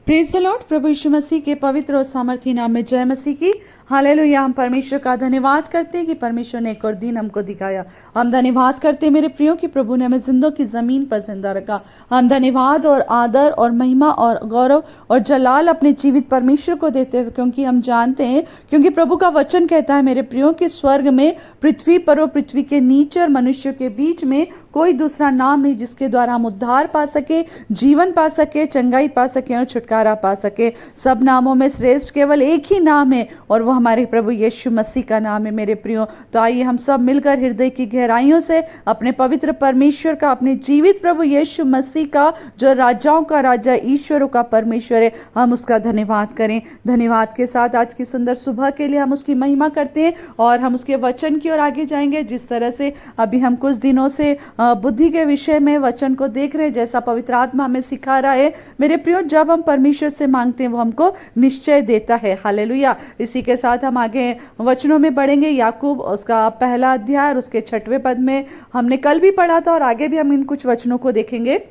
Praise the lord. प्रभु यीशु मसीह के पवित्र और सामर्थी नाम में जय मसीह की। हालेलुया। हम परमेश्वर का धन्यवाद करते हैं कि परमेश्वर ने एक और दिन हमको दिखाया। हम धन्यवाद करते हैं मेरे प्रियो कि प्रभु ने हमें जिंदों की जमीन पर जिंदा रखा। हम धन्यवाद और आदर और महिमा और गौरव और जलाल अपने जीवित परमेश्वर को देते हैं, क्योंकि हम जानते हैं, क्योंकि प्रभु का वचन कहता है मेरे प्रियो कि स्वर्ग में, पृथ्वी पर और पृथ्वी के नीचे और मनुष्य के बीच में कोई दूसरा नाम नहीं जिसके द्वारा हम उद्धार पा सके, जीवन पा सके, चंगाई पा सके और छुटकारा पा सके। सब नामों में श्रेष्ठ केवल एक ही नाम है और वो हमारे प्रभु यीशु मसीह का नाम है मेरे प्रियो। तो आइए हम सब मिलकर हृदय की गहराइयों से अपने पवित्र परमेश्वर का, अपने जीवित प्रभु यीशु मसीह का, जो राजाओं का राजा, ईश्वरों का परमेश्वर है, हम उसका धन्यवाद करें। धन्यवाद के साथ आज की सुंदर सुबह के लिए हम उसकी महिमा करते हैं और हम उसके वचन की ओर आगे जाएंगे। जिस तरह से अभी हम कुछ दिनों से बुद्धि के विषय में वचन को देख रहे हैं, जैसा पवित्र आत्मा हमें सिखा रहा है मेरे प्रियो, जब हम परमेश्वर से मांगते हैं वो हमको निश्चय देता है। हालेलुया। इसी के साथ हम आगे वचनों में बढ़ेंगे। याकूब उसका पहला अध्याय और उसके 6वें पद में हमने कल भी पढ़ा था और आगे भी हम इन कुछ वचनों को देखेंगे।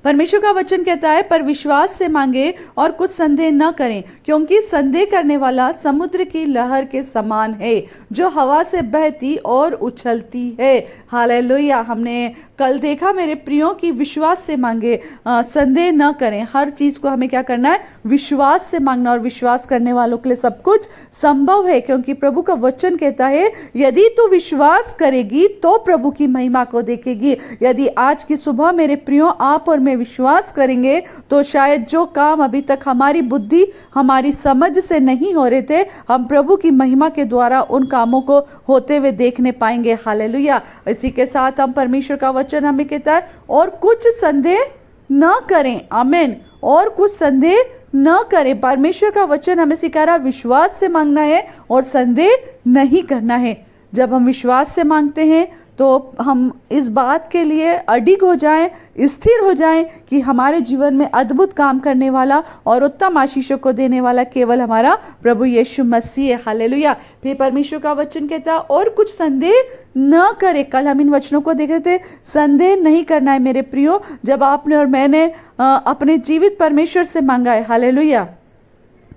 परमेश्वर का वचन कहता है, पर विश्वास से मांगे और कुछ संदेह न करें, क्योंकि संदेह करने वाला समुद्र की लहर के समान है, जो हवा से बहती और उछलती है। हालेलुया। हमने कल देखा मेरे प्रियो की विश्वास से मांगे, संदेह न करें। हर चीज को हमें क्या करना है? विश्वास से मांगना, और विश्वास करने वालों के लिए सब कुछ संभव है, क्योंकि प्रभु का वचन कहता है यदि तू विश्वास करेगी तो प्रभु की महिमा को देखेगी। यदि आज की सुबह मेरे प्रियो आप और मैं विश्वास करेंगे तो शायद जो काम अभी तक हमारी बुद्धि, हमारी समझ से नहीं हो रहे थे, हम प्रभु की महिमा के द्वारा उन कामों को होते हुए देखने पाएंगे। हालेलुया। इसी के साथ हम परमेश्वर का वचन हमें कहता है और कुछ संदेह न करें। आमीन। और कुछ संदेह न करें। परमेश्वर का वचन हमें सिखा रहा है विश्वास से मांगना है और संदेह नहीं करना है। जब हम विश्वास से मांगते हैं तो हम इस बात के लिए अडिग हो जाएं, स्थिर हो जाएं कि हमारे जीवन में अद्भुत काम करने वाला और उत्तम आशीषों को देने वाला केवल हमारा प्रभु यीशु मसीह है। हालेलुया। फिर परमेश्वर का वचन कहता है और कुछ संदेह न करे। कल हम इन वचनों को देख रहे थे। संदेह नहीं करना है मेरे प्रियो। जब आपने और मैंने अपने जीवित परमेश्वर से मांगा है, हालेलुया,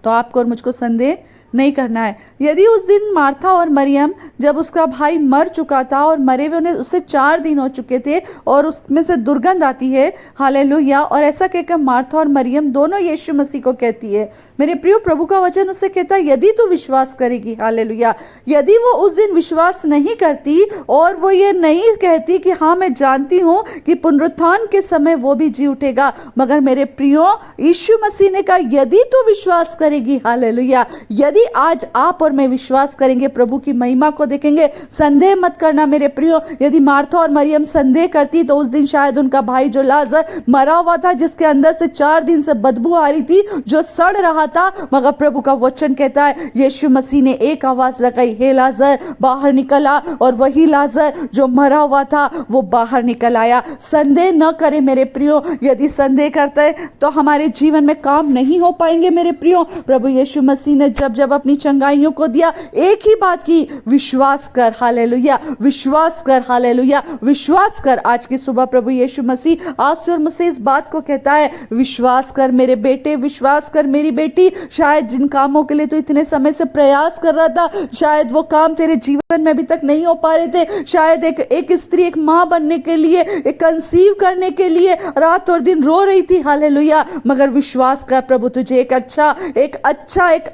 तो आपको और मुझको संदेह नहीं करना है। यदि उस दिन मार्था और मरियम, जब उसका भाई मर चुका था और मरे हुए उन्हें उससे 4 दिन हो चुके थे और उसमें से दुर्गंध आती है, हालेलुया, और ऐसा कहकर मार्था और मरियम दोनों यीशु मसीह को कहती है मेरे प्रियो, प्रभु का वचन उससे कहता है यदि तू विश्वास करेगी। हालेलुया। यदि वो उस दिन विश्वास नहीं करती और वो ये नहीं कहती कि हाँ मैं जानती हूं कि पुनरुत्थान के समय वो भी जी उठेगा, मगर मेरे प्रियो यीशु मसीह ने कहा यदि तू विश्वास करेगी। हालेलुया। यदि आज आप और मैं विश्वास करेंगे, प्रभु की महिमा को देखेंगे। संदेह मत करना मेरे प्रियो। यदि मार्था और मरियम संदेह करती तो उस दिन शायद उनका भाई जो लाजर मरा हुआ था, जिसके अंदर से 4 दिन से बदबू आ रही थी, जो सड़ रहा था, मगर प्रभु का वचन कहता है यीशु मसीह ने एक आवाज लगाई, हे लाजर बाहर निकल आ, और वही लाजर जो मरा हुआ था वो बाहर निकल आया। संदेह न करें मेरे प्रियो। यदि संदेह करते हैं तो हमारे जीवन में काम नहीं हो पाएंगे मेरे प्रियो। प्रभु यीशु मसीह ने जब अपनी चंगाइयों को दिया, एक ही बात की, विश्वास कर। हालेलुया। विश्वास कर। हालेलुया। विश्वास कर। आज की सुबह प्रभु यीशु मसीह आपसे और मुझसे इस बात को कहता है, विश्वास कर मेरे बेटे, विश्वास कर मेरी बेटी। शायद जिन कामों के लिए तो इतने समय से प्रयास कर रहा था, शायद वो काम तेरे जीवन में अभी तक नहीं हो पा रहे थे। शायद एक स्त्री, एक मां बनने के लिए, एक कंसीव करने के लिए रात और दिन रो रही थी। हालेलुया। मगर विश्वास कर, प्रभु तुझे एक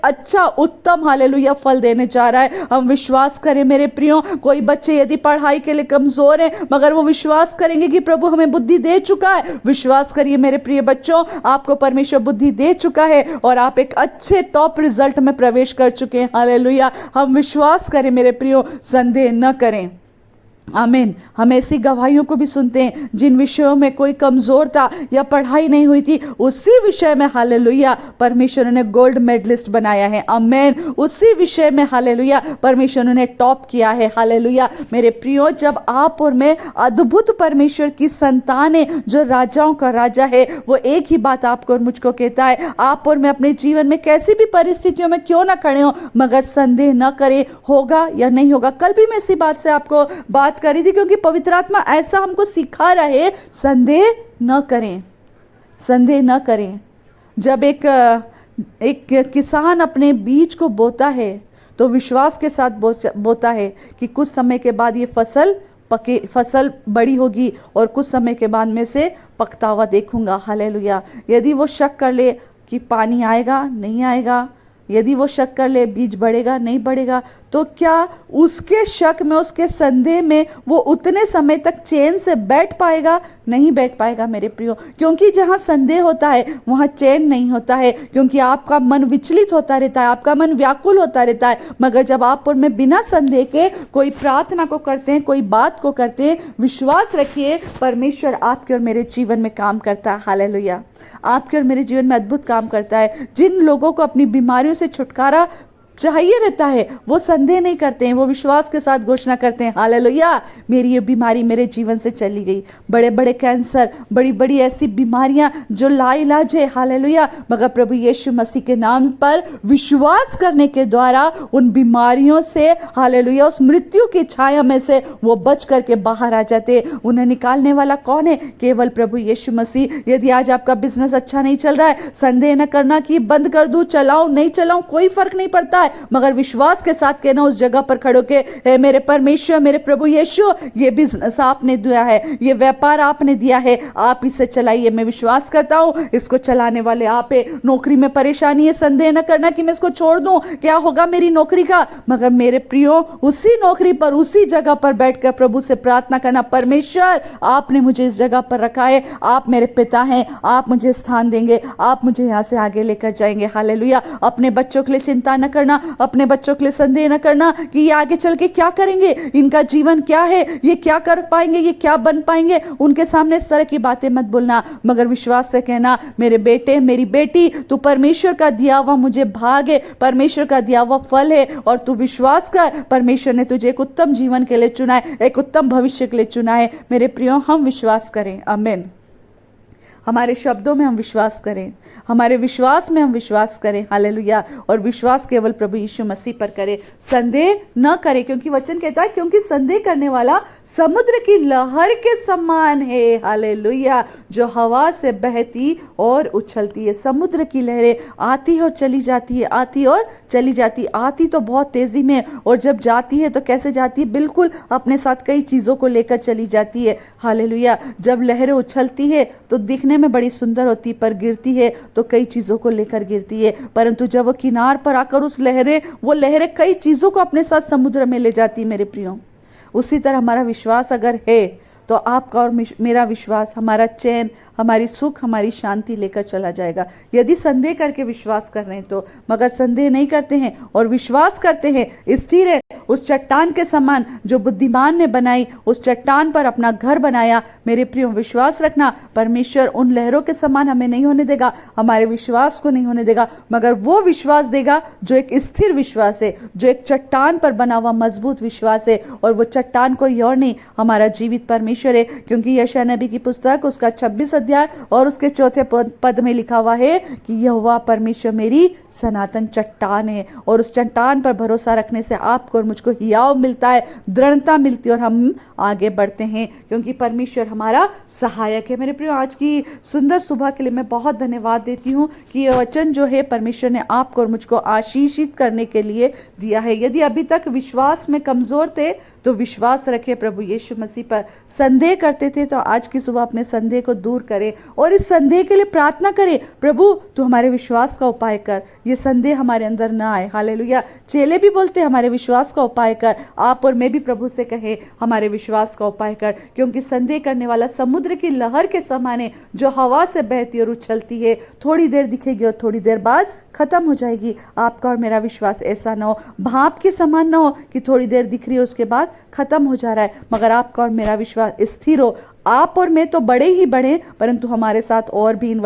अच्छा उत्तम, हालेलुया, फल देने जा रहा है। हम विश्वास करें मेरे प्रियो। कोई बच्चे यदि पढ़ाई के लिए कमजोर हैं, मगर वो विश्वास करेंगे कि प्रभु हमें बुद्धि दे चुका है। विश्वास करिए मेरे प्रिय बच्चों, आपको परमेश्वर बुद्धि दे चुका है और आप एक अच्छे टॉप रिजल्ट में प्रवेश कर चुके हैं। हालेलुया। हम विश्वास करें मेरे प्रियो, संदेह न करें। आमीन। हम ऐसी गवाहियों को भी सुनते हैं जिन विषयों में कोई कमजोर था या पढ़ाई नहीं हुई थी, उसी विषय में हालेलुया परमेश्वर ने गोल्ड मेडलिस्ट बनाया है। आमीन। उसी विषय में हालेलुया परमेश्वर ने टॉप किया है। हालेलुया। मेरे प्रियो, जब आप और मैं अद्भुत परमेश्वर की संतान है, जो राजाओं का राजा है, वो एक ही बात आपको और मुझको कहता है, आप और मैं अपने जीवन में कैसी भी परिस्थितियों में क्यों ना खड़े हो, मगर संदेह न करें होगा या नहीं होगा। कल भी मैं इसी बात से आपको बात करी थी, क्योंकि पवित्र आत्मा ऐसा हमको सिखा रहा है, संदेह न करें, संदेह न करें। जब एक किसान अपने बीज को बोता है तो विश्वास के साथ बोता है कि कुछ समय के बाद ये फसल बड़ी होगी और कुछ समय के बाद में से पकता हुआ देखूंगा। हालेलुया। यदि वो शक कर ले कि पानी आएगा नहीं आएगा, यदि वो शक कर ले बीज बढ़ेगा नहीं बढ़ेगा, तो क्या उसके शक में, उसके संदेह में वो उतने समय तक चैन से बैठ पाएगा? नहीं बैठ पाएगा मेरे प्रियो, क्योंकि जहां संदेह होता है वहां चैन नहीं होता है, क्योंकि आपका मन विचलित होता रहता है, आपका मन व्याकुल होता रहता है। मगर जब आप और मैं बिना संदेह के कोई प्रार्थना को करते हैं, कोई बात को करते हैं, विश्वास रखिए परमेश्वर आपके और मेरे जीवन में काम करता है। हालेलुया। आपके और मेरे जीवन में अद्भुत काम करता है। जिन लोगों को अपनी बीमारियों से छुटकारा चाहिए रहता है वो संदेह नहीं करते हैं, वो विश्वास के साथ घोषणा करते हैं, हालेलुया, मेरी ये बीमारी मेरे जीवन से चली गई। बड़े बड़े कैंसर, बड़ी बड़ी ऐसी बीमारियां जो लाइलाज है, हालेलुया, मगर प्रभु यीशु मसीह के नाम पर विश्वास करने के द्वारा उन बीमारियों से, हालेलुया, उस मृत्यु की छाया में से वो बच करके बाहर आ जाते। उन्हें निकालने वाला कौन है? केवल प्रभु यीशु मसीह। यदि आज आपका बिजनेस अच्छा नहीं चल रहा है, संदेह न करना कि बंद कर दूं, चलाऊं नहीं चलाऊं, कोई फर्क नहीं पड़ता, मगर विश्वास के साथ कहना उस जगह पर खड़ो के, मेरे परमेश्वर, मेरे प्रभु यीशु, ये बिजनेस आपने दिया है, ये व्यापार आपने दिया है, आप इसे चलाइए। मैं विश्वास करता हूं इसको चलाने वाले आप है। नौकरी में परेशानी है, संदेह न करना कि मैं इसको छोड़ दूं, क्या होगा मेरी नौकरी का, मगर मेरे प्रियो उसी नौकरी पर, उसी जगह पर बैठकर प्रभु से प्रार्थना करना, परमेश्वर आपने मुझे इस जगह पर रखा है, आप मेरे पिता हैं, आप मुझे स्थान देंगे, आप मुझे यहां से आगे लेकर जाएंगे। हालेलुया। अपने बच्चों के लिए चिंता न करना, अपने बच्चों के लिए संदेह न करना कि ये आगे चल के क्या करेंगे, इनका जीवन क्या है, ये क्या कर पाएंगे, ये क्या बन पाएंगे। उनके सामने इस तरह की बातें मत बोलना, मगर विश्वास से कहना, मेरे बेटे, मेरी बेटी, तू परमेश्वर का दिया हुआ मुझे भाग है, परमेश्वर का दिया हुआ फल है, और तू विश्वास कर, परमेश्वर ने तुझे एक उत्तम जीवन के लिए चुना है, एक उत्तम भविष्य के लिए चुना है। मेरे प्रियो, हम विश्वास करें। आमीन। हमारे शब्दों में हम विश्वास करें, हमारे विश्वास में हम विश्वास करें। हालेलुया। और विश्वास केवल प्रभु यीशु मसीह पर करें, संदेह न करें, क्योंकि वचन कहता है, क्योंकि संदेह करने वाला समुद्र की लहर के समान है। हालेलुया। जो हवा से बहती और उछलती है। समुद्र की लहरें आती और चली जाती है, आती और चली जाती, आती तो बहुत तेजी में, और जब जाती है तो कैसे जाती है? बिल्कुल अपने साथ कई चीजों को लेकर चली जाती है। हालेलुया। जब लहरें उछलती है तो दिखने में बड़ी सुंदर होती, पर गिरती है तो कई चीजों को लेकर गिरती है। परंतु जब वो किनार पर आकर वो लहरें कई चीजों को अपने साथ समुद्र में ले जाती है। मेरे प्रियो, उसी तरह हमारा विश्वास अगर है तो आपका और मेरा विश्वास हमारा चैन, हमारी सुख, हमारी शांति लेकर चला जाएगा। यदि संदेह करके विश्वास कर रहे हैं तो, मगर संदेह नहीं करते हैं और विश्वास करते हैं, स्थिर है, उस चट्टान के समान जो बुद्धिमान ने बनाई, उस चट्टान पर अपना घर बनाया। मेरे प्रियो, विश्वास रखना, परमेश्वर उन लहरों के समान हमें नहीं होने देगा, हमारे विश्वास को नहीं होने देगा, मगर वो विश्वास देगा जो एक स्थिर विश्वास है, जो एक चट्टान पर बना हुआ मजबूत विश्वास है। और वो चट्टान कोई और नहीं, हमारा जीवित परमेश्वर है। क्योंकि यशायाह नबी की पुस्तक उसका 26 अध्याय और उसके 4 पद में लिखा हुआ है कि यहोवा परमेश्वर मेरी सनातन चट्टान है, और उस चट्टान पर भरोसा रखने से आपको और मुझको हियाव मिलता है, दृढ़ता मिलती है, और हम आगे बढ़ते हैं, क्योंकि परमेश्वर हमारा सहायक है। मेरे प्रियो, आज की सुंदर सुबह के लिए मैं बहुत धन्यवाद देती हूँ कि यह वचन जो है परमेश्वर ने आपको और मुझको आशीषित करने के लिए दिया है। यदि अभी तक विश्वास में कमजोर थे तो विश्वास रखें प्रभु यीशु मसीह पर। संदेह करते थे तो आज की सुबह अपने संदेह को दूर करें और इस संदेह के लिए प्रार्थना करें, प्रभु तू हमारे विश्वास का उपाय कर, ये संदेह हमारे अंदर ना आए। हालेलुया। चेले भी बोलते हमारे विश्वास का उपाय कर, आप और मैं भी प्रभु से कहें हमारे विश्वास का उपाय कर, क्योंकि संदेह करने वाला समुद्र की लहर के समान है, जो हवा से बहती और उछलती है, थोड़ी देर दिखेगी और थोड़ी देर बाद खत्म हो जाएगी। आपका और मेरा विश्वास ऐसा ना हो, भाप के समान ना हो कि थोड़ी देर दिख रही है उसके बाद खत्म हो जा रहा है, मगर आपका और मेरा विश्वास स्थिर हो। आप और मैं तो बड़े ही बड़े, परंतु हमारे साथ और भी इन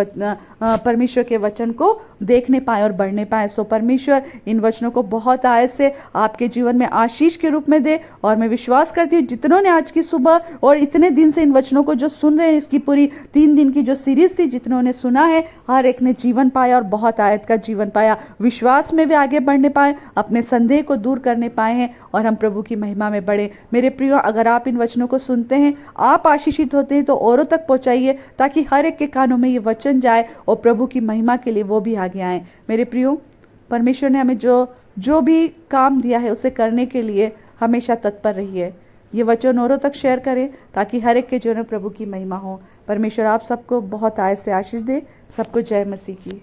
परमेश्वर के वचन को देखने पाए और बढ़ने पाए। सो परमेश्वर इन वचनों को बहुत आयत से आपके जीवन में आशीष के रूप में दे। और मैं विश्वास करती हूँ जितनों ने आज की सुबह और इतने दिन से इन वचनों को जो सुन रहे हैं, इसकी पूरी 3 दिन की जो सीरीज थी, जितनों ने सुना है, हर एक ने जीवन पाया और बहुत आयत का जीवन पाया, विश्वास में भी आगे बढ़ने पाए, अपने संदेह को दूर करने पाए हैं, और हम प्रभु की महिमा में बढ़े। मेरे प्रियो, अगर आप इन वचनों को सुनते हैं, आप आशीषित आशीषित होते हैं तो औरों तक पहुंचाइए, ताकि हर एक के कानों में ये वचन जाए और प्रभु की महिमा के लिए वो भी आगे आए। मेरे प्रियो, परमेश्वर ने हमें जो भी काम दिया है उसे करने के लिए हमेशा तत्पर रहिए। ये वचन औरों तक शेयर करें ताकि हर एक के जीवन में प्रभु की महिमा हो। परमेश्वर आप सबको बहुत आय से आशीष दे। सबको जय मसीह की।